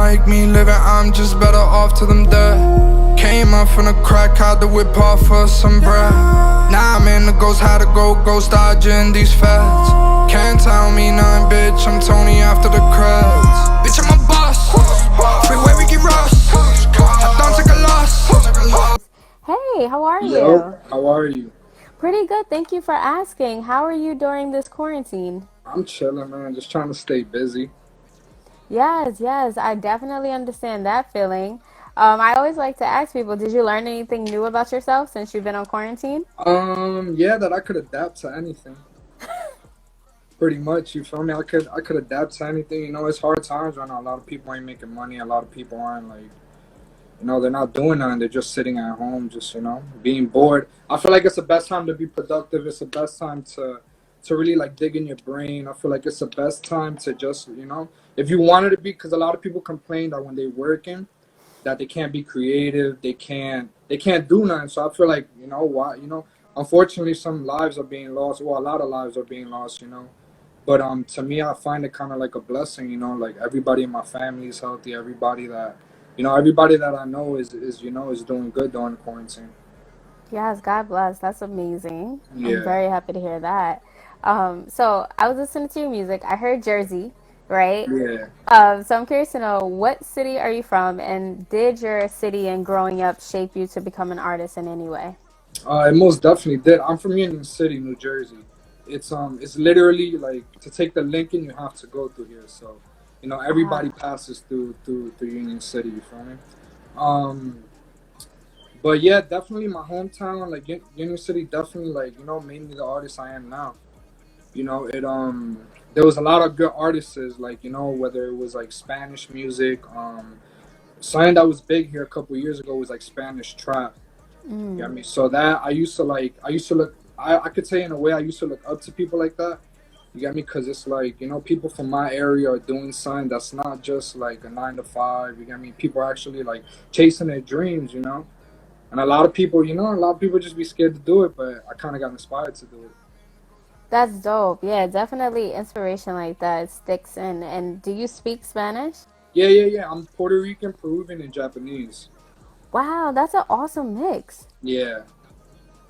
like me living, I'm just better off till I'm dead. Came up from the crack, had to whip off for some bread. Now I'm in the ghost, had to go ghost dodging these feds. Can't tell me nothing, bitch, I'm Tony after the creds. Bitch, I'm a boss, freeway Ricky Ross. I don't take a loss. Hey, how are Yo, you? how are you? Pretty good. Thank you for asking. How are you during this quarantine? I'm chilling, man. Just trying to stay busy. Yes, yes, I definitely understand that feeling. I always like to ask people, did you learn anything new about yourself since you've been on quarantine? Yeah, that I could adapt to anything. Pretty much, you feel me? I could adapt to anything. You know, it's hard times right now. A lot of people ain't making money. A lot of people aren't like, they're not doing nothing. They're just sitting at home, just being bored. I feel like it's the best time to be productive. It's the best time to really like dig in your brain. I feel like it's the best time to just, if you wanted to be, because a lot of people complain that when they working that they can't be creative, they can't do nothing. So I feel like, why, unfortunately some lives are being lost. Well, a lot of lives are being lost. But to me, I find it kind of like a blessing, like everybody in my family is healthy, everybody that I know is doing good during quarantine. Yes, God bless. That's amazing. I'm Yeah. very happy to hear that. So I was listening to your music. I heard Jersey, right? Yeah. So I'm curious to know, what city are you from, and did your city and growing up shape you to become an artist in any way? It most definitely did. I'm from Union City, New Jersey. It's literally like to take the Lincoln, you have to go through here. So, everybody Ah, passes through Union City. You feel me? Um, but yeah, definitely my hometown, like Union City, definitely like made me the artist I am now. There was a lot of good artists, like whether it was like Spanish music. Something that was big here a couple years ago was like Spanish trap. You get mm. me? So that I used to look, I could say in a way I used to look up to people like that. You get me? Because it's like, people from my area are doing something that's not just like a 9 to 5. You get me? People are actually like chasing their dreams. And a lot of people just be scared to do it, but I kind of got inspired to do it. That's dope. Yeah, definitely inspiration like that sticks in. And do you speak Spanish? Yeah, yeah, yeah. I'm Puerto Rican, Peruvian, and Japanese. Wow, that's an awesome mix. Yeah.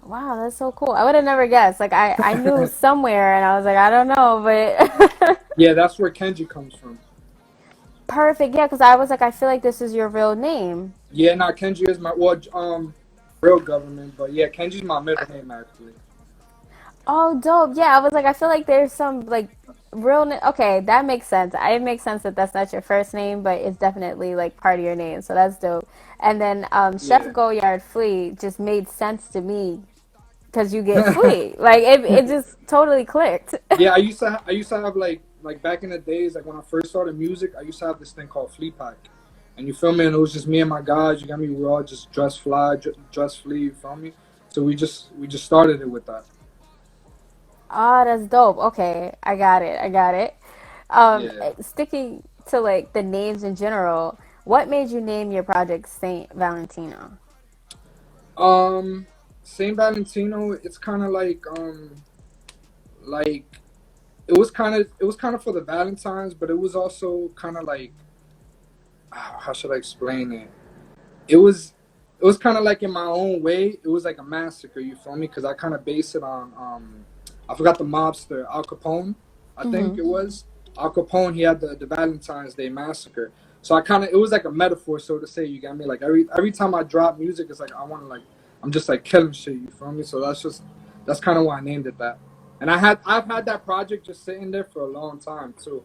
Wow, that's so cool. I would have never guessed. Like I knew somewhere and I was like, I don't know, but Yeah, that's where Kenji comes from. perfect. Yeah, because I was like, I feel like this is your real name. Yeah, nah, Kenji is my, well, real government, but yeah, Kenji's my middle name actually. Oh, dope. Yeah, I was like, I feel like there's some like okay, that makes sense. It makes sense that that's not your first name, but it's definitely like part of your name. So that's dope. And then Chef Yeah. Goyard Flea just made sense to me because you get Flea. Like it just totally clicked. Yeah, I used to have like back in the days, like when I first started music, I used to have this thing called Flea Pack. And you feel me? And it was just me and my guys, you got me, we were all just dress fly, dress flea, you feel me? So we just started it with that. Ah, that's dope. Okay, I got it. I got it. Yeah. Sticking to like the names in general, what made you name your project Saint Valentino? Um Saint Valentino, it's kinda like it was kind of for the Valentines, but it was also kind of like, how should I explain it? It was it was kind of like in my own way. It was like a massacre. You feel me? Because I kind of base it on I forgot the mobster Al Capone. I think Mm-hmm. it was Al Capone. He had the Valentine's Day massacre. So I kind of, it was like a metaphor, so to say. You got me? Like every time I drop music, it's like I want to like, I'm just like killing shit. You feel me? So that's kind of why I named it that. And I've had that project just sitting there for a long time too.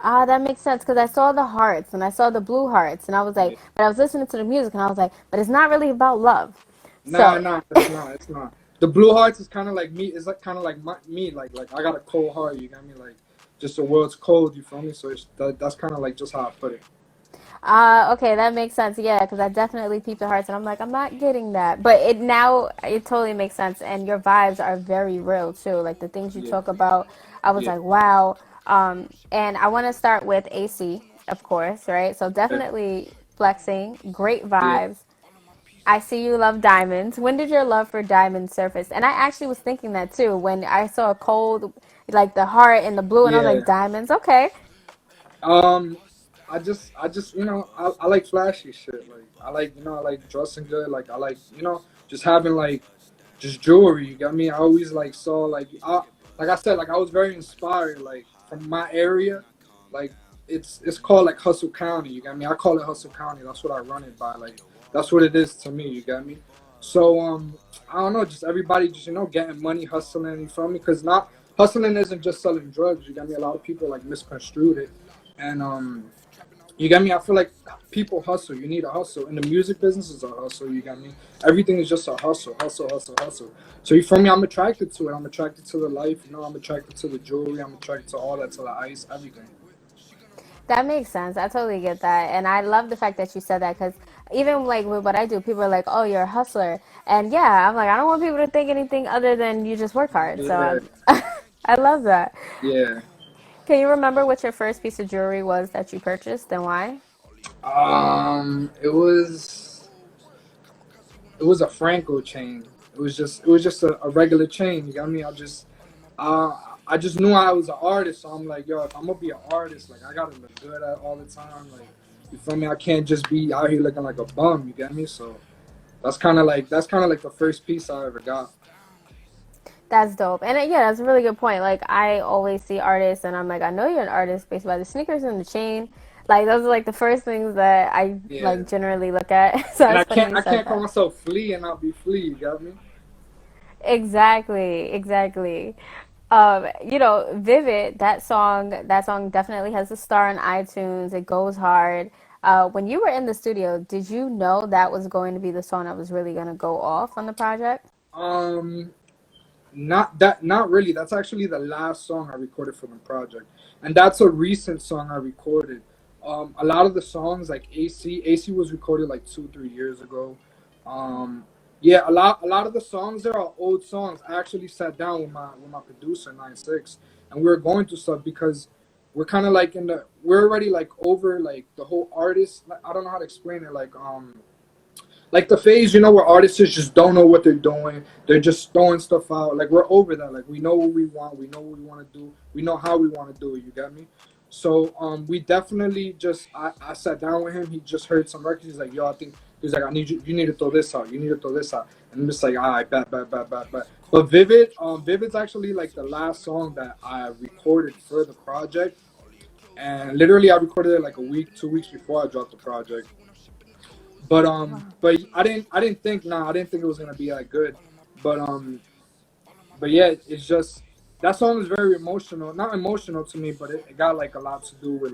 Ah, that makes sense because I saw the hearts and I saw the blue hearts and I was like, Yeah. but I was listening to the music and I was like, but it's not really about love. Nah, So, nah, it's not. It's not. The blue hearts is kind of like me. It's like kind of like me. Like I got a cold heart. You got me? Like just the world's cold. You feel me? So that's kind of like just how I put it. okay, that makes sense. Yeah, because I definitely peeped the hearts and I'm like, I'm not getting that. But it totally makes sense. And your vibes are very real too. Like the things you Yeah, talk about, I was yeah, like, wow. And I want to start with AC, of course, right? So yeah, definitely flexing, great yeah, vibes. I see you love diamonds. When did your love for diamonds surface? And I actually was thinking that too when I saw a cold, like the heart and the blue, and I was like, yeah. diamonds, okay. Um, I just I like flashy shit. Like I like I like dressing good. Like I like just having like just jewelry. You got me. I always like saw like I said, like I was very inspired like from my area. Like it's called like Hustle County. You got me. I call it Hustle County. That's what I run it by. Like that's what it is to me. You got me. So I don't know. Just everybody just getting money, hustling. You feel me? Because not hustling isn't just selling drugs. You got me. A lot of people like misconstrued it, and you got me. I feel like people hustle. You need a hustle. And the music business is a hustle. You got me. Everything is just a hustle, hustle, hustle, hustle. So you feel me? I'm attracted to it. I'm attracted to the life. I'm attracted to the jewelry. I'm attracted to all that, to the ice, everything. That makes sense. I totally get that. And I love the fact that you said that because even like with what I do, people are like, oh, you're a hustler. And yeah, I'm like, I don't want people to think anything other than you just work hard. So Yeah, I love that. yeah. Can you remember what your first piece of jewelry was that you purchased and why? It was a Franco chain. It was just a regular chain. You got me? Uh, I just knew I was an artist, so I'm like, yo, if I'm gonna be an artist, like I gotta look good at all the time. Like, you feel me? I can't just be out here looking like a bum. You get me? So that's kind of like the first piece I ever got. That's dope. And yeah, that's a really good point. Like I always see artists and I'm like, I know you're an artist based by the sneakers and the chain. Like those are like the first things that I Yeah. like generally look at. So And I it's funny can't you I said can't call that. myself Flea and not be Flea. You got me? Exactly, exactly. Vivid, that song definitely has a star on iTunes. It goes hard. When you were in the studio, did you know that was going to be the song that was really going to go off on the project? Um, not really. That's actually the last song I recorded for the project, and that's a recent song I recorded. A lot of the songs like AC was recorded like 2 3 years ago. Um, yeah, a lot of the songs there are old songs. I actually sat down with my producer 96, and we were going through stuff because we're kind of like we're already like over like the whole artist. I don't know how to explain it. Like the phase, where artists just don't know what they're doing. They're just throwing stuff out. Like we're over that. Like we know what we want. We know what we want to do. We know how we want to do it. You got me? So we definitely just I sat down with him. He just heard some records. He's like, yo, I think he's like, I need you. You need to throw this out. You need to throw this out. And I'm just like, all right, bet, bet, bet, bet, bet. But Vivid's actually like the last song that I recorded for the project. And literally, I recorded it like a week, 2 weeks before I dropped the project. But I didn't think I didn't think it was gonna be that good. But but yeah, it's just that song is very emotional. Not emotional to me, but it got like a lot to do with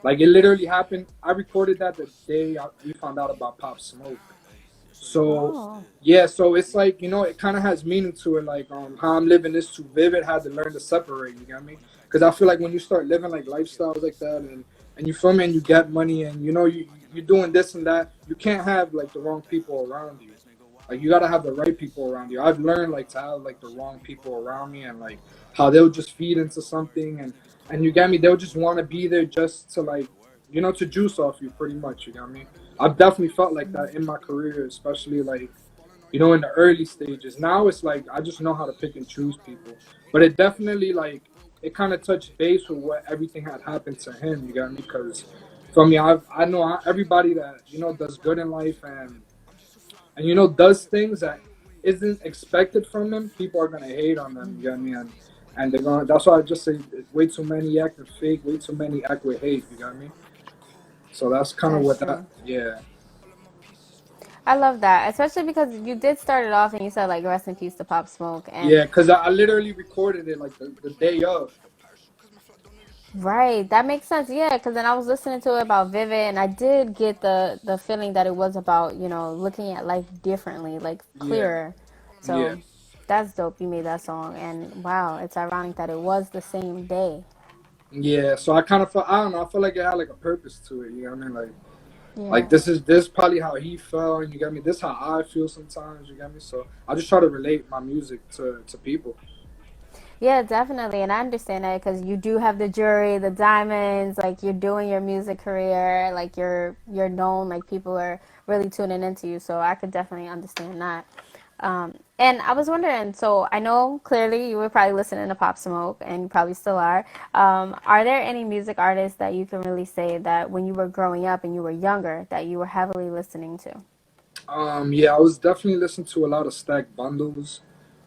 like it literally happened. I recorded that the day we found out about Pop Smoke. So Oh, yeah, so it's like it kind of has meaning to it. Like how I'm living this too vivid. Had to learn to separate. You got me? Because I feel like when you start living like lifestyles like that, and you feel me, and you get money, and you're doing this and that, you can't have like the wrong people around you. Like you gotta have the right people around you. I've learned like to have like the wrong people around me, and like how they'll just feed into something, and you got me. They'll just want to be there just to like to juice off you, pretty much. You got me. I've definitely felt like that in my career, especially like in the early stages. Now it's like I just know how to pick and choose people, but it definitely like it kind of touched base with what everything had happened to him. You got me? Because for me, I know everybody that does good in life, and does things that isn't expected from them. People are gonna hate on them. You got me? And they're gonna. That's why I just say way too many act with fake, way too many act with hate. You got me? So that's kind of that's what that. true. Yeah. I love that, especially because you did start it off and you said like rest in peace to Pop Smoke and Yeah, because I literally recorded it like the day of. right, that makes sense. Yeah, because then I was listening to it about Vivid and I did get the feeling that it was about looking at life differently, like Yeah, clearer. yeah, So that's dope. You made that song, and wow, it's ironic that it was the same day. yeah. So I kind of felt, I don't know, I feel like it had like a purpose to it. You know what I mean? Like Yeah. this probably how he felt, and you got me. This how I feel sometimes. You got me. So I just try to relate my music to people. Yeah, definitely. And I understand that because you do have the jury, the diamonds, like you're doing your music career, like you're known, like people are really tuning into you. So I could definitely understand that. And I was wondering, so I know clearly you were probably listening to Pop Smoke, and you probably still are. Are there any music artists that you can really say that when you were growing up and you were younger that you were heavily listening to? Yeah, I was definitely listening to a lot of Stack Bundles,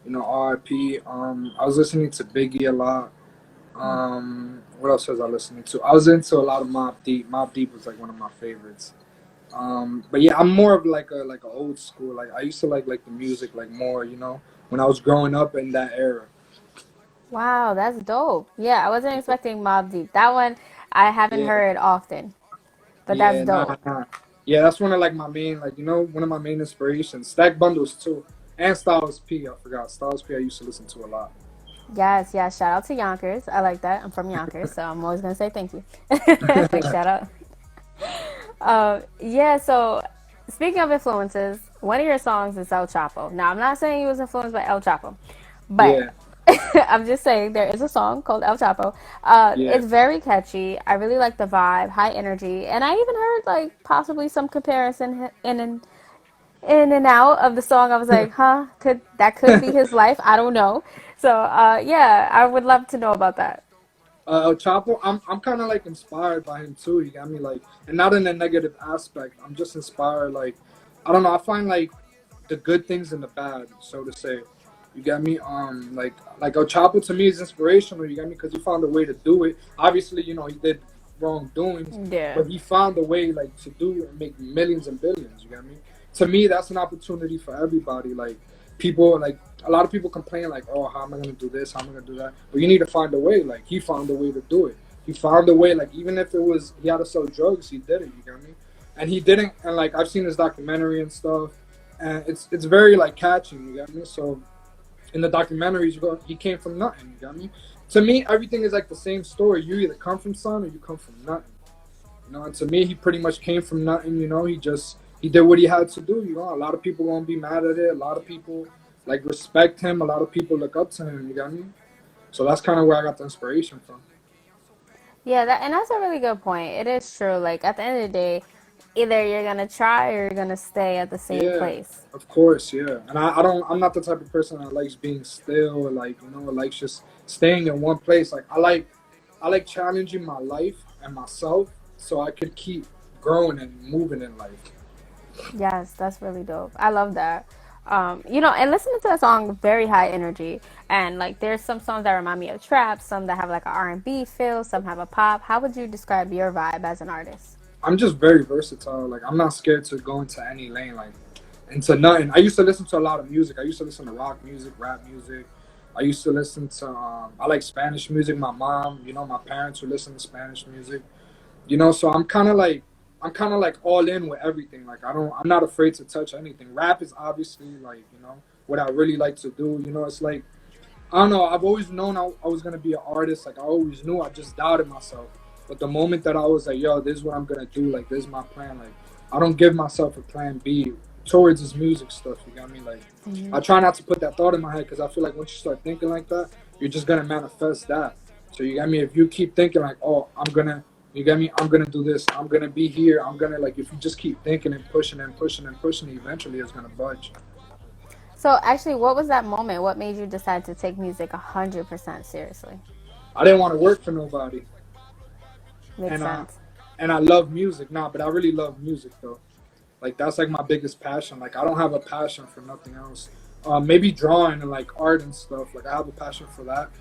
you know, RIP. I was listening to Biggie a lot. What else was I listening to? I was into a lot of Mobb Deep. Mobb Deep was like one of my favorites. But yeah, I'm more of like a old school. Like I used to like the music like more, you know, when I was growing up in that era. Wow, that's dope. Yeah, I wasn't expecting Mob Deep. That one I haven't Yeah, heard often, but that's yeah, nah, dope. nah. Yeah, that's one of like my main, like, you know, one of my main inspirations. Stack Bundles too, and Styles P. I forgot Styles P. I used to listen to a lot. Yes, yes. Shout out to Yonkers. I like that. I'm from Yonkers, so I'm always gonna say thank you. Like shout out. Yeah. So speaking of influences, one of your songs is El Chapo. Now I'm not saying he was influenced by El Chapo, but Yeah, I'm just saying there is a song called El Chapo. yeah. It's very catchy. I really like the vibe, high energy, and I even heard like possibly some comparison in and out of the song. I was like, huh, could be his life? I don't know. So yeah, I would love to know about that. El Chapo, I'm kind of like inspired by him too. You got me, like, and not in a negative aspect. I'm just inspired. Like, I don't know. I find like the good things and the bad, so to say. You got me. Like El Chapo to me is inspirational. You got me because he found a way to do it. Obviously, you know he did wrongdoings, Yeah. but he found a way like to do and make millions and billions. You got me. To me, that's an opportunity for everybody. Like people, like a lot of people complain, like, oh, how am I gonna do this? How am I gonna do that? But you need to find a way. Like he found a way to do it. He found a way. Like even if it was he had to sell drugs, he did it. You got me. And he didn't. And like I've seen his documentary and stuff, and it's very like catching. You got me. So in the documentaries, he came from nothing. You got me. To me, everything is like the same story. You either come from something or you come from nothing. You know, and to me, he pretty much came from nothing. You know, he did what he had to do. You know, a lot of people won't be mad at it. A lot of people like respect him. A lot of people look up to him. You got me. So that's kind of where I got the inspiration from. Yeah, and that's a really good point. It is true. Like at the end of the day, either you're gonna try or you're gonna stay at the same Yeah, place. of course, yeah. And I don't. I'm not the type of person that likes being still or like you know, likes just staying in one place. Like I like challenging my life and myself so I could keep growing and moving in life. Yes, that's really dope. I love that. And listening to that song, very high energy, and like there's some songs that remind me of trap, some that have like a R&B feel, some have a pop. How would you describe your vibe as an artist? I'm just very versatile. Like I'm not scared to go into any lane, like into nothing. I used to listen to a lot of music. I used to listen to rock music, rap music. I used to listen to I like Spanish music. My mom, you know, my parents would listen to Spanish music. You know, so I'm kind of like all in with everything. Like I'm not afraid to touch anything. Rap is obviously like you know what I really like to do. You know, it's like I don't know. I've always known I was gonna be an artist. Like I always knew. I just doubted myself. But the moment that I was like, "Yo, this is what I'm gonna do. Like this is my plan." Like I don't give myself a plan B towards this music stuff. You got me? Like I try not to put that thought in my head because I feel like once you start thinking like that, you're just gonna manifest that. So you got me? If you keep thinking like, "Oh, I'm gonna," you got me? I'm gonna do this. I'm gonna be here. I'm gonna like. If you just keep thinking and pushing and pushing and pushing, eventually it's gonna budge. So actually, what was that moment? What made you decide to take music 100% seriously? I didn't want to work for nobody, Makes and sense. I love music now, but I really love music though. Like that's like my biggest passion. Like I don't have a passion for nothing else. Maybe drawing and like art and stuff. Like I have a passion for that,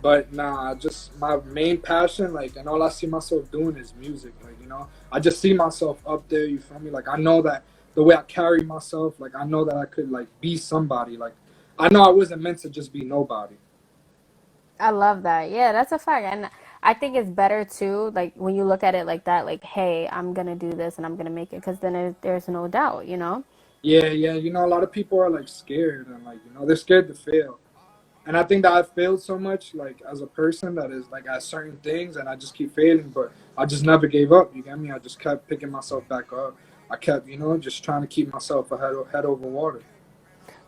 but nah, just my main passion. Like and all I see myself doing is music. Like you know, I just see myself up there. You feel me? Like I know that the way I carry myself. Like I know that I could like be somebody. Like I know I wasn't meant to just be nobody. I love that. Yeah, that's a fact. And I think it's better too, like when you look at it like that, like, hey, I'm going to do this and I'm going to make it because then there's no doubt, you know? Yeah, yeah. You know, a lot of people are like scared and like you know they're scared to fail. And I think that I failed so much, like as a person, that is like at certain things, and I just keep failing, but I just never gave up. You get me? I just kept picking myself back up. I kept, you know, just trying to keep myself head over water.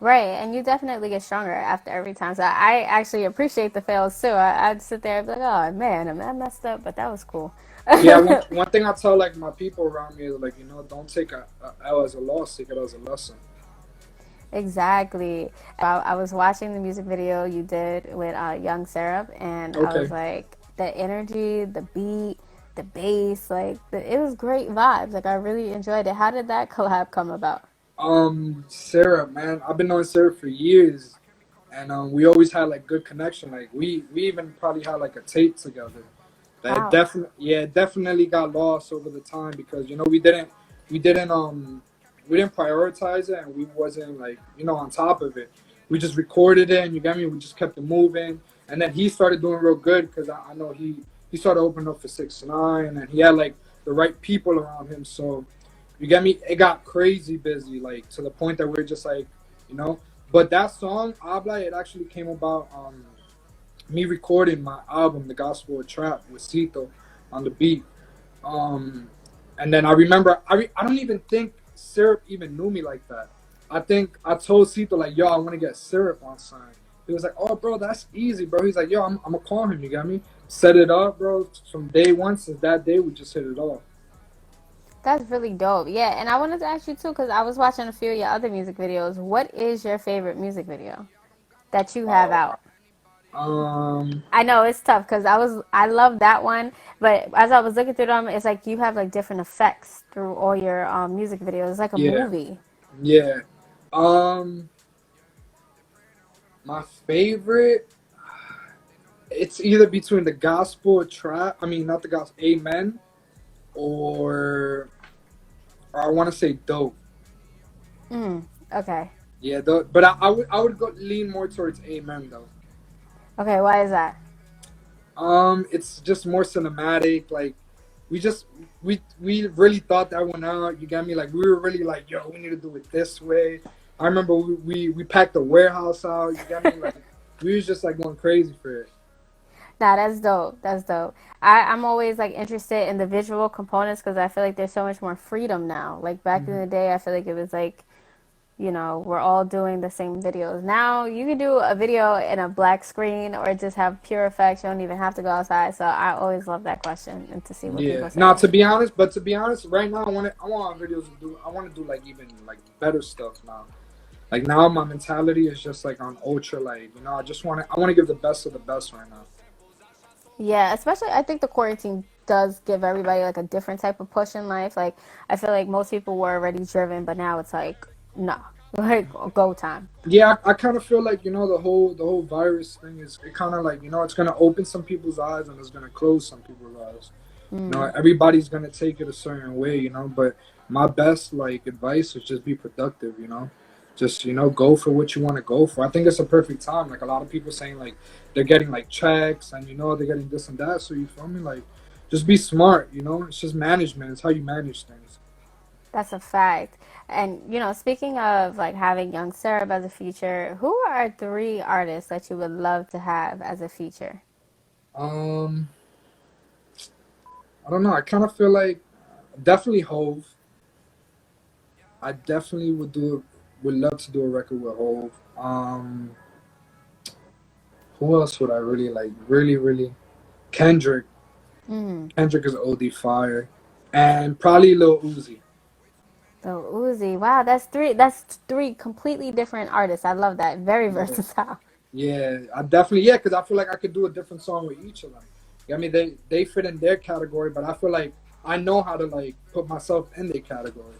Right. And you definitely get stronger after every time. So I actually appreciate the fails too. I'd sit there and be like, oh man, I messed up, but that was cool. Yeah, one thing I tell like my people around me is like, you know, don't take a L as a loss, take it as a lesson. Exactly. I was watching the music video you did with Young Syrup, and I was Okay. like, the energy, the beat, the bass, like it was great vibes. Like I really enjoyed it. How did that collab come about? Sarah, man, I've been knowing Sarah for years, and we always had like good connection. Like we even probably had like a tape together. That Wow. definitely, yeah, it definitely got lost over the time because we didn't prioritize it, and we wasn't like on top of it. We just recorded it, and you get me. We just kept it moving, and then he started doing real good because I know he started opening up for 6ix9ine, and he had like the right people around him. So you get me. It got crazy busy, like to the point that we're just like, you know. But that song, Habla, it actually came about. Me recording my album, The Gospel of Trap, with Cito on the beat. Um, and then I remember, I don't even think Syrup even knew me like that. I think I told Cito, like, yo, I want to get Syrup on sign. He was like, oh, bro, that's easy, bro. He's like, yo, I'm going to call him, you got me? Set it up, bro. From day one, since that day, we just hit it off. That's really dope. Yeah, and I wanted to ask you too because I was watching a few of your other music videos. What is your favorite music video that you have Oh. out? Um, I know it's tough because I love that one, but as I was looking through them, it's like you have like different effects through all your music videos. It's like a yeah, movie. yeah. Um, my favorite, it's either between the gospel trap, I mean, not the gospel, amen, or I want to say dope. Mm, okay. Yeah, but I would go lean more towards amen though. Okay, why is that? It's just more cinematic. Like we just we really thought that one out. You got me? Like we were really like, yo, we need to do it this way. I remember we packed the warehouse out. You got me? Like we was just like going crazy for it. Nah, that's dope. That's dope. I'm always like interested in the visual components because I feel like there's so much more freedom now. Like back in Hmm. the day, I feel like it was like, we're all doing the same videos. Now you can do a video in a black screen or just have pure effects. You don't even have to go outside. So I always love that question and to see what Yeah. people Now say. to be honest, right now I want our videos to do. I want to do like even like better stuff now. Like now my mentality is just like on ultra. Like I want to give the best of the best right now. Yeah, especially I think the quarantine does give everybody like a different type of push in life. Like I feel like most people were already driven, but now it's like, nah, like go time. Yeah, I kind of feel like the whole virus thing is it kind of like it's gonna open some people's eyes and it's gonna close some people's eyes. Everybody's gonna take it a certain way, But my best like advice is just be productive, Just go for what you want to go for. I think it's a perfect time. Like a lot of people saying like they're getting like checks and they're getting this and that. So you feel me? Like just be smart. It's just management. It's how you manage things. That's a fact. And speaking of like having Young Syrup as a feature, who are three artists that you would love to have as a feature? Um, I don't know. I kind of feel like definitely Hove. I definitely would love to do a record with Hove. Who else would I really like? Really, really Kendrick. Mm. Kendrick is OD fire, and probably Lil Uzi. So Uzi, wow, that's three. That's three completely different artists. I love that. Very Yeah, versatile. yeah, I definitely because I feel like I could do a different song with each of them. I mean, they fit in their category, but I feel like I know how to like put myself in their category.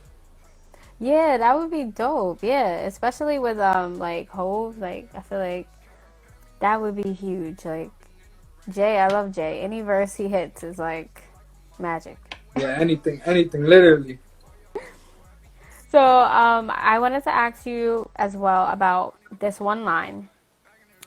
Yeah, that would be dope. Yeah, especially with like Hove. Like I feel like that would be huge. Like Jay, I love Jay. Any verse he hits is like magic. Yeah, anything, literally. So I wanted to ask you as well about this one line,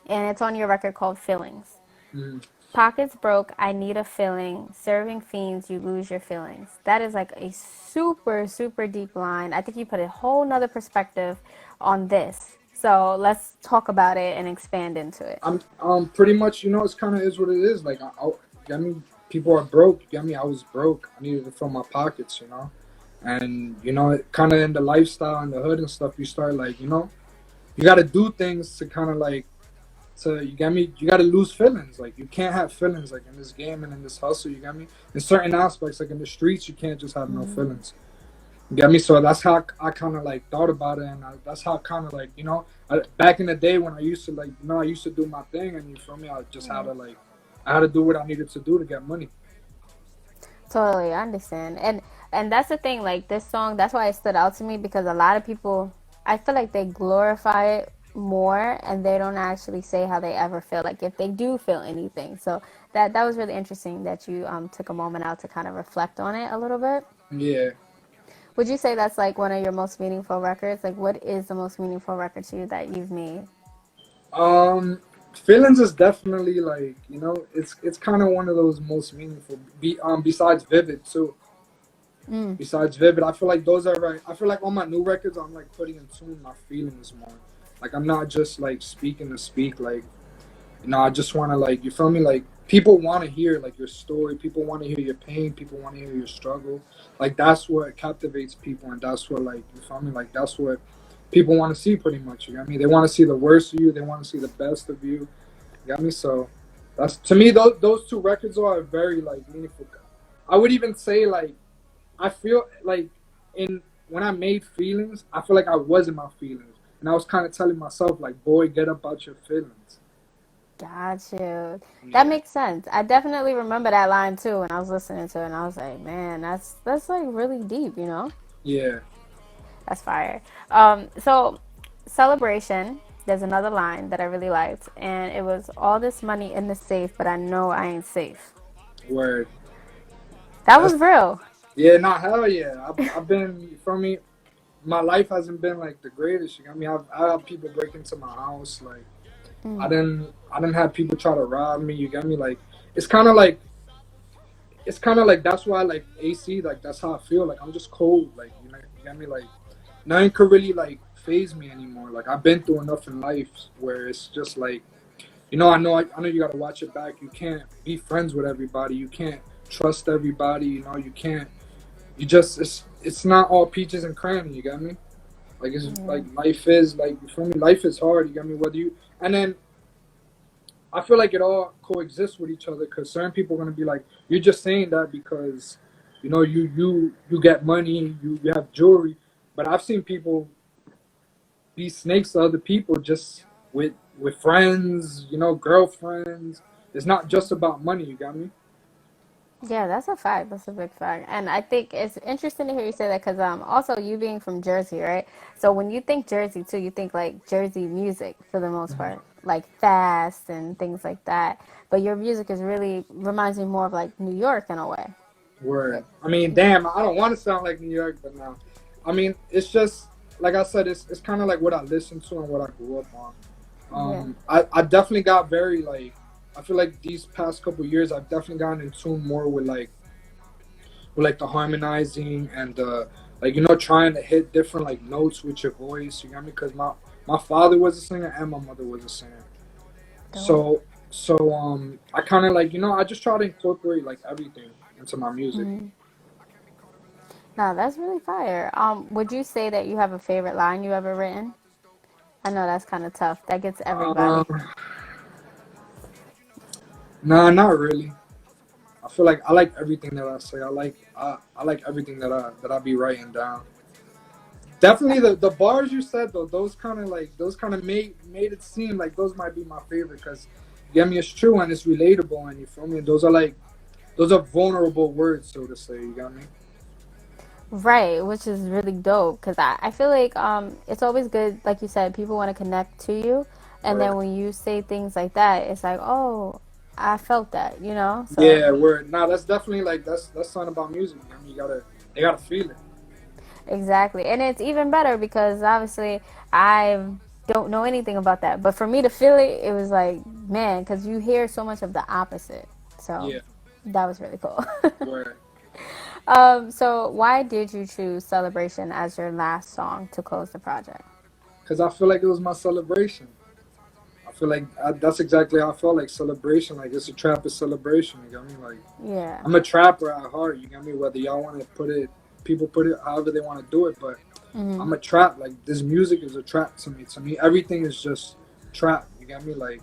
and it's on your record called "Feelings." Mm. Pockets broke, I need a feeling. Serving fiends, you lose your feelings. That is like a super, super deep line. I think you put a whole nother perspective on this. So let's talk about it and expand into it. I'm pretty much it's kind of is what it is. Like I mean, people are broke. I mean, I was broke. I needed to fill my pockets. And it kind of in the lifestyle and the hood and stuff, you start like you got to do things to kind of like to you got me. You got to lose feelings. Like you can't have feelings like in this game and in this hustle. You got me. In certain aspects, like in the streets, you can't just have no feelings. You get me? So that's how I kind of like thought about it, and that's how kind of like back in the day when I used to like I used to do my thing, and you feel me? I just had to like I had to do what I needed to do to get money. Totally, I understand. And that's the thing, like this song, that's why it stood out to me because a lot of people, I feel like they glorify it more and they don't actually say how they ever feel, like if they do feel anything. So that was really interesting that you took a moment out to kind of reflect on it a little bit. Yeah. Would you say that's like one of your most meaningful records? Like what is the most meaningful record to you that you've made? Um, Feelings is definitely like it's kind of one of those most meaningful. Besides Vivid too. Mm. Besides Vivid, I feel like those are right. I feel like on my new records, I'm like putting in tune my feelings more. Like I'm not just like speaking to speak. Like I just want to like you feel me. Like people want to hear like your story. People want to hear your pain. People want to hear your struggle. Like that's what captivates people, and that's what like you feel me. Like that's what people want to see pretty much. You got me. They want to see the worst of you. They want to see the best of you. You got me. So that's to me. Those two records are very like meaningful. I would even say like I feel like in when I made feelings, I feel like I was in my feelings, and I was kind of telling myself like, "Boy, get up out your feelings." Got you. That Yeah, makes sense. I definitely remember that line too when I was listening to it and I was like, man, that's like really deep, you know? yeah. That's fire. So celebration, there's another line that I really liked and it was all this money in the safe, but I know I ain't safe. Word. That That's was real. yeah. Not hell yeah. I've been for me. My life hasn't been like the greatest. You got me. I have people break into my house. Like Mm. I didn't have people try to rob me. You got me. Like it's kind of like that's why like AC like that's how I feel. Like I'm just cold. Like you got me. Like nothing could really like phase me anymore. Like I've been through enough in life where it's just like I know you got to watch it back. You can't be friends with everybody. You can't trust everybody. You can't. You just it's not all peaches and cranny. You got me. Like it's Yeah. like life is like for me. Life is hard. You got me. Whether you and then I feel like it all coexists with each other because certain people are gonna be like, you're just saying that because you get money, you have jewelry, but I've seen people be snakes to other people just with friends, girlfriends. It's not just about money. You got me? Yeah, that's a fact. That's a big fact. And I think it's interesting to hear you say that because also you being from Jersey, right? So when you think Jersey too, you think like Jersey music for the most Mhm. part, like fast and things like that. But your music is really reminds me more of like New York in a way. Word. It, I mean, damn, I don't want to sound like New York, but now, I mean, it's just like I said, it's kind of like what I listened to and what I grew up on. yeah. I definitely got very like I feel like these past couple years I've definitely gotten in tune more with like the harmonizing and like trying to hit different like notes with your voice. You got me? Because my father was a singer and my mother was a singer. Dope. So I kind of like I just try to incorporate like everything into my music. Mm-hmm. No, that's really fire. Would you say that you have a favorite line you ever written? I know that's kind of tough. That gets everybody. Um, nah, not really. I feel like I like everything that I say. I like everything that I be writing down. Definitely the bars you said though, those kind of made it seem like those might be my favorite because you get me, it's true and it's relatable and you feel me. Those are vulnerable words, so to say. You got me. Right, which is really dope because I feel like it's always good, like you said, people want to connect to you, and Word. then when you say things like that, it's like, oh, I felt that, you know? So Yeah, word. Nah, that's definitely like that's something about music. I mean, they gotta feel it. exactly, and it's even better because obviously I don't know anything about that, but for me to feel it, it was like, man, because you hear so much of the opposite. So Yeah, that was really cool. word. So why did you choose Celebration as your last song to close the project? Because I feel like it was my celebration. I feel like that's exactly how I felt like celebration. Like it's a trap, is celebration. You got me? Like Yeah. I'm a trapper at heart. You got me? Whether y'all want to people put it however they want to do it, but Mm-hmm. I'm a trap. Like this music is a trap to me. To me, everything is just trap. You got me? Like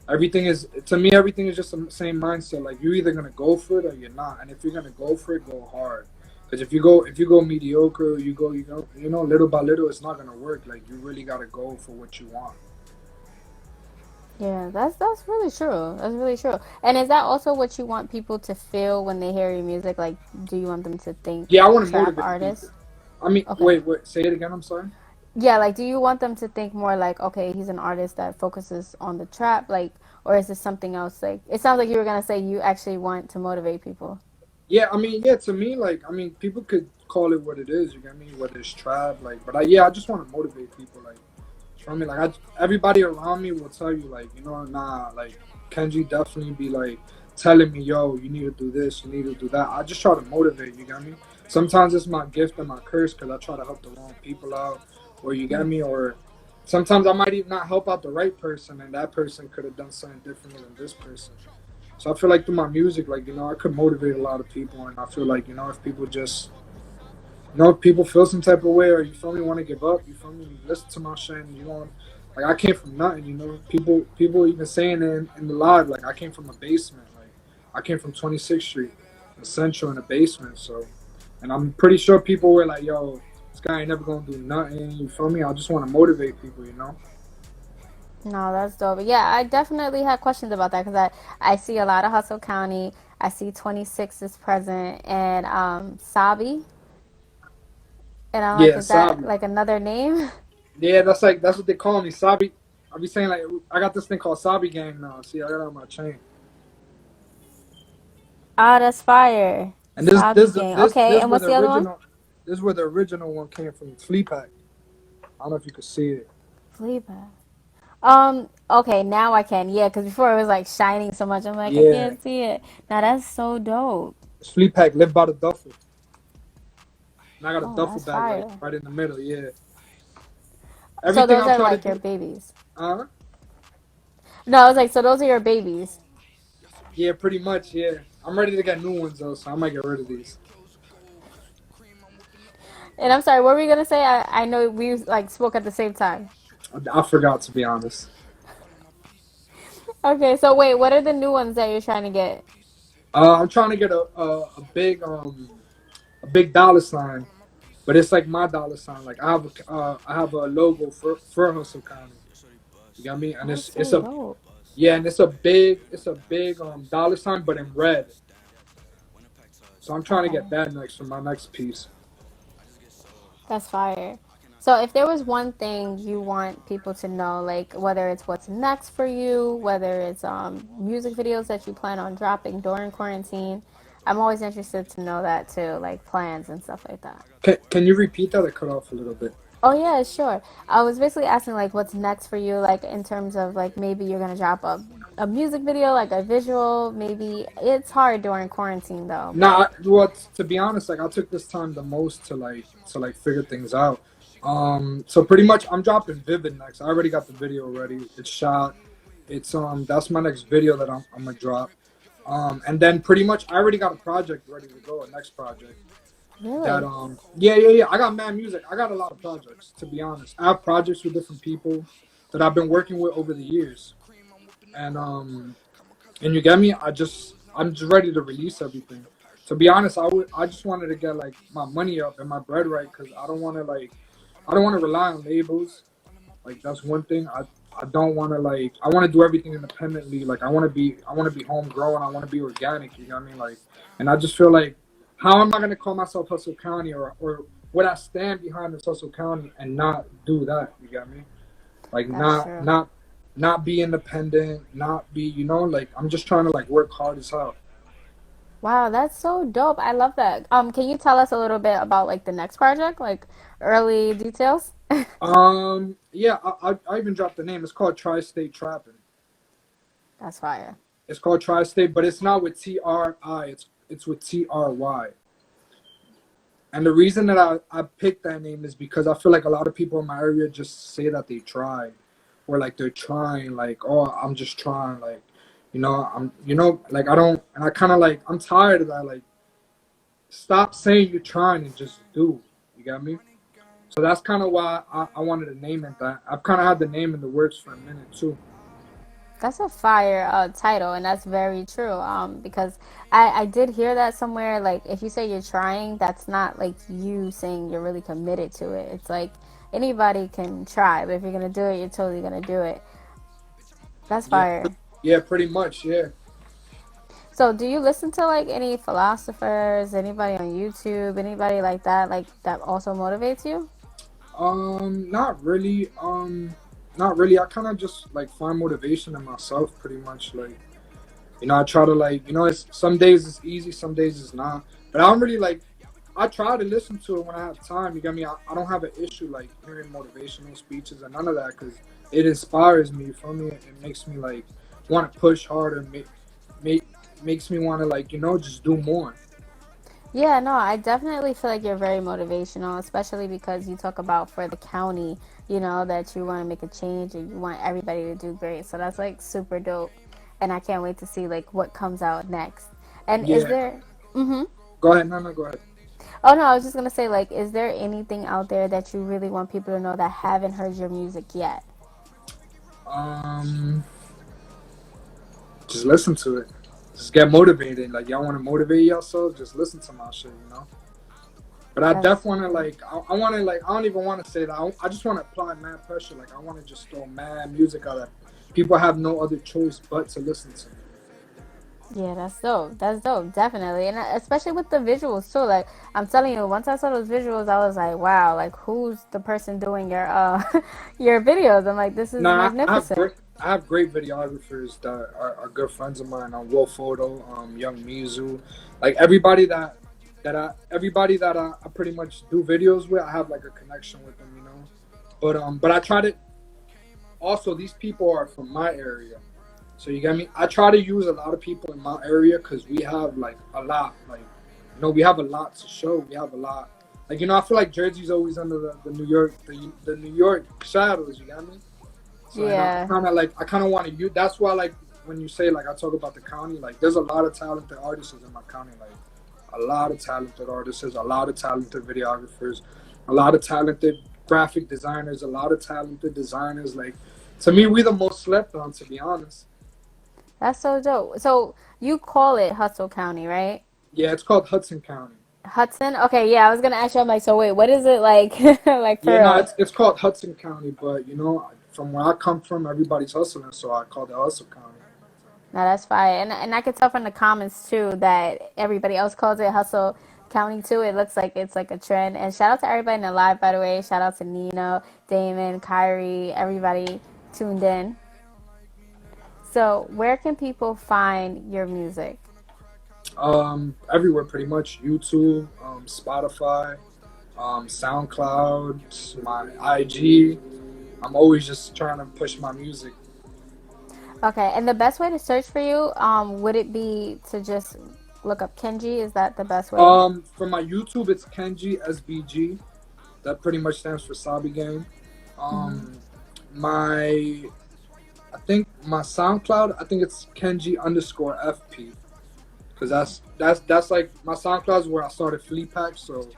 everything is just the same mindset. Like you're either gonna go for it or you're not. And if you're gonna go for it, go hard. Because if you go mediocre, you know little by little, it's not gonna work. Like you really gotta go for what you want. Yeah, that's really true. That's really true. And is that also what you want people to feel when they hear your music? Like, do you want them to think Yeah, I want to trap motivate people. artist? I mean, Okay. wait, say it again. I'm sorry. Yeah, like, do you want them to think more like, okay, he's an artist that focuses on the trap, like, or is this something else? Like, it sounds like you were gonna say you actually want to motivate people. Yeah, I mean, yeah, to me, like, I mean, people could call it what it is. You get me? Whether it's trap, like, but yeah, I just want to motivate people. Like, I mean, like, everybody around me will tell you, like, nah, like, Kenji definitely be like telling me, yo, you need to do this, you need to do that. I just try to motivate. You get me? Sometimes it's my gift and my curse because I try to help the wrong people out, or you get me, or sometimes I might even not help out the right person, and that person could have done something differently than this person. So I feel like through my music, like, I could motivate a lot of people, and I feel like, if people just, if people feel some type of way, or you feel me, want to give up, you feel me, you listen to my shit, and like I came from nothing, people even saying in the live, like I came from a basement, like I came from 26th Street, the Central in a basement, so, and I'm pretty sure people were like, yo, this guy ain't never gonna do nothing, you feel me? I just want to motivate people. No, that's dope. Yeah, I definitely had questions about that because I see a lot of Hustle County. I see 26 is present and Sabi. And I'm like, Yeah, is that Sabi. like another name? Yeah, that's what they call me, Sabi. I be saying like I got this thing called Sabi Gang now. See, I got it on my chain. Ah, that's fire. And this Sabi this Gang. this Okay, this and where what's the the other one? original this where the original one came from. Flea Pack. I don't know if you could see it. Fleabag. Okay, now I can. Yeah, because before it was like shining so much. I'm like, I Yeah, can't see it. Now that's so dope. it's Flea Pack. Live by the duffel. And I got a Oh, duffel that's bag right fire. right in the middle. Yeah. So Everything those I are try to like your do. babies. Uh, No, I was like, so those are your babies. yeah, pretty much. Yeah. I'm ready to get new ones though, so I might get rid of these. And I'm sorry, what were you gonna say? I know we like spoke at the same time. I forgot to be honest. Okay, so wait, what are the new ones that you're trying to get? I'm trying to get a big dollar sign. But it's like my dollar sign. Like I have a logo for Hustle County. You got me? And That's it's so a dope. yeah, and it's a big dollar sign, but in red. So I'm trying to Okay. get that next for my next piece. That's fire. So, if there was one thing you want people to know, like whether it's what's next for you, whether it's music videos that you plan on dropping during quarantine, I'm always interested to know that too, like plans and stuff like that. Can you repeat that? I cut off a little bit. Oh yeah, sure. I was basically asking like what's next for you, like in terms of like maybe you're gonna drop a music video, like a visual. Maybe it's hard during quarantine though, Nah, but well, to be honest, like I took this time the most to like figure things out. So pretty much I'm dropping Vivid next. I already got the video ready. It's shot. That's my next video that I'm gonna drop. And then pretty much I already got a project ready to go. A next project that really, yeah. I got mad music. I got a lot of projects to be honest. I have projects with different people that I've been working with over the years, and you get me. I'm just ready to release everything. To be honest, I just wanted to get like my money up and my bread right because I don't want to rely on labels. Like that's one thing. I don't want to like I want to do everything independently. Like I want to be homegrown. I want to be organic. You know what I mean? Like, and I just feel like how am I gonna call myself Hustle County or would I stand behind this Hustle County and not do that? You got me? Like that's not true. not not be independent, not be like I'm just trying to like work hard as hell. Wow, that's so dope. I love that. Can you tell us a little bit about like the next project, like early details? Yeah, I even dropped the name. It's called Tri-State Trapping. That's fire. It's called Tri-State, but it's not with TRI. It's with TRY. And the reason that I picked that name is because I feel like a lot of people in my area just say that they tried, or like they're trying, like, oh, I'm just trying, like, like I don't, and I kind of like, I'm tired of that. Like, stop saying you're trying and just do. You got me? So that's kind of why I wanted to name it that. I've kind of had the name in the works for a minute too. That's a fire title, and that's very true. Because I did hear that somewhere. Like, if you say you're trying, that's not like you saying you're really committed to it. It's like anybody can try, but if you're gonna do it, you're totally gonna do it. That's Yeah, fire. yeah, pretty much. Yeah. So, do you listen to like any philosophers, anybody on YouTube, anybody like that also motivates you? Not really. Not really. I kind of just like find motivation in myself, pretty much. Like, I try to like, it's some days it's easy, some days it's not. But I don't really like. I try to listen to it when I have time. You get me? I don't have an issue like hearing motivational speeches and none of that because it inspires me. For me, it makes me like want to push harder. Make makes me want to like just do more. Yeah, no, I definitely feel like you're very motivational, especially because you talk about for the county, that you want to make a change and you want everybody to do great. So that's like super dope. And I can't wait to see like what comes out next. And is Yeah. there Mhm. Go ahead. No, no, go ahead. Oh no, I was just going to say like is there anything out there that you really want people to know that haven't heard your music yet? Um, just listen to it. Just get motivated. Like y'all want to motivate yourself, just listen to my shit. But I That's definitely want to like, I want to like, I don't even want to say that. I just want to apply mad pressure. Like I want to just throw mad music out that people have no other choice but to listen to. Yeah, that's dope. That's dope, definitely, and especially with the visuals too. Like I'm telling you, once I saw those visuals, I was like, wow, like who's the person doing your your videos? I'm like, this is Nah, magnificent. I have great videographers that are good friends of mine. Will Photo, Young Mizu, like everybody that I pretty much do videos with. I have like a connection with them. But I try to also these people are from my area. So you get me? I try to use a lot of people in my area because we have like a lot. Like, we have a lot to show. We have a lot. Like, I feel like Jersey's always under the New York, the New York shadows. You get me? So and Yeah, I kind of want to use. That's why like when you say like I talk about the county, like there's a lot of talented artists in my county. Like a lot of talented artists, a lot of talented videographers, a lot of talented graphic designers, a lot of talented designers. Like to me, we the most slept on, to be honest. that's so dope. So you call it Hustle County, right? Yeah, it's called Hudson County. Hudson. Okay, yeah, I was gonna ask you. I'm like, so wait, what is it like? Like for Yeah, no, real? it's called Hudson County, but from where I come from, everybody's hustling, so I called it Hustle County. No, that's fine. And I can tell from the comments too that everybody else calls it Hustle County too. It looks like it's like a trend. And shout out to everybody in the live, by the way. Shout out to Nino, Damon, Kyrie, everybody tuned in. So, where can people find your music? Everywhere pretty much. YouTube, Spotify, SoundCloud, my IG. I'm always just trying to push my music. Okay, and the best way to search for you, would it be to just look up Kenji? Is that the best way? For my YouTube, it's Kenji SBG. That pretty much stands for Sabi Gang. Um, my I think my SoundCloud, I think it's Kenji underscore FP. Because that's like my SoundCloud is where I started Flea Pack, so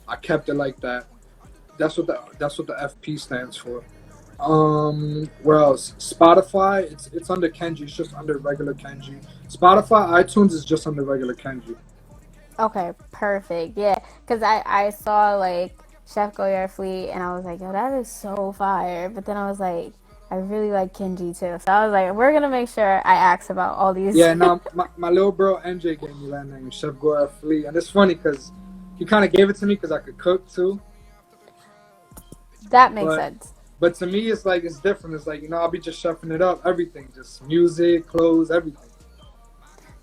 I kept it like that. That's what the FP stands for. Where else? Spotify, it's under Kenji. It's just under regular Kenji. Spotify, iTunes is just under regular Kenji. Okay, perfect. Yeah, because I saw like Chef Goyard Fleet and I was like, yo, that is so fire. But then I was like, I really like Kenji too. So I was like, we're gonna make sure I ask about all these. Yeah, now my little bro NJ gave me that name, Chef Goya Flea, and it's funny because he kind of gave it to me because I could cook too. That makes But sense. but to me, it's like it's different. It's like I'll be just chefing it up, everything, just music, clothes, everything.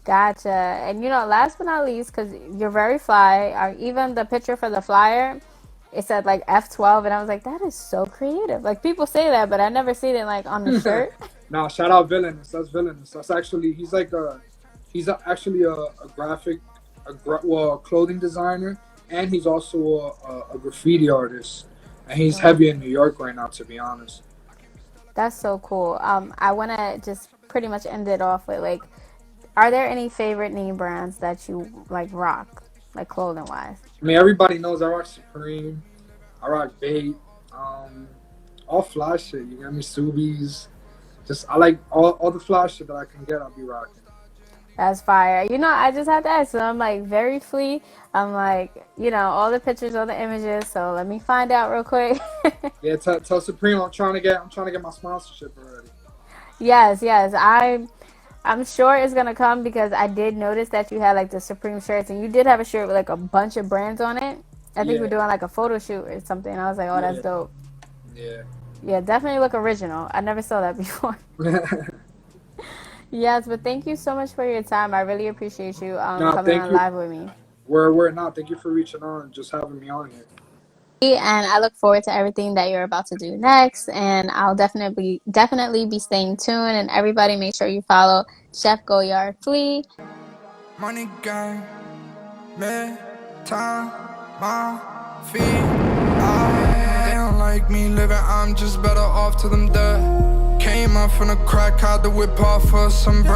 Gotcha. And last but not least, because you're very fly, even the picture for the flyer, it said like F12, and I was like, that is so creative. Like people say that, but I never seen it like on the shirt. Now, shout out Villainous. That's Villainous. That's actually actually a graphic, well, a clothing designer, and he's also a graffiti artist, and he's heavy in New York right now, to be honest. That's so cool. I want to just pretty much end it off with like, are there any favorite name brands that you like rock, like clothing wise? I mean, everybody knows I rock Supreme, I rock Bait, um, all fly shit. You got me, Subies. Just I like all the fly shit that I can get. I'll be rocking. That's fire. You know, I just had to ask. So I'm like very flea. I'm like, you know, all the pictures, all the images. So let me find out real quick. Yeah, tell Supreme I'm trying to get my sponsorship already. Yes, yes. I'm sure it's gonna come because I did notice that you had like the Supreme shirts and you did have a shirt with like a bunch of brands on it. I think we're Yeah, doing like a photo shoot or something. I was like, oh, that's yeah, dope. yeah. Yeah, definitely look original. I never saw that before. Yes, but thank you so much for your time. I really appreciate you Nah, coming thank on you. live with me. Where not? Thank you for reaching on and just having me on here. And I look forward to everything that you're about to do next. And I'll definitely be staying tuned. And everybody, make sure you follow Chef Goyard Flea. Money gang, me, time, my feet. They don't like me living, I'm just better off till I'm dead. Came up from the crack, had the whip off for some bread.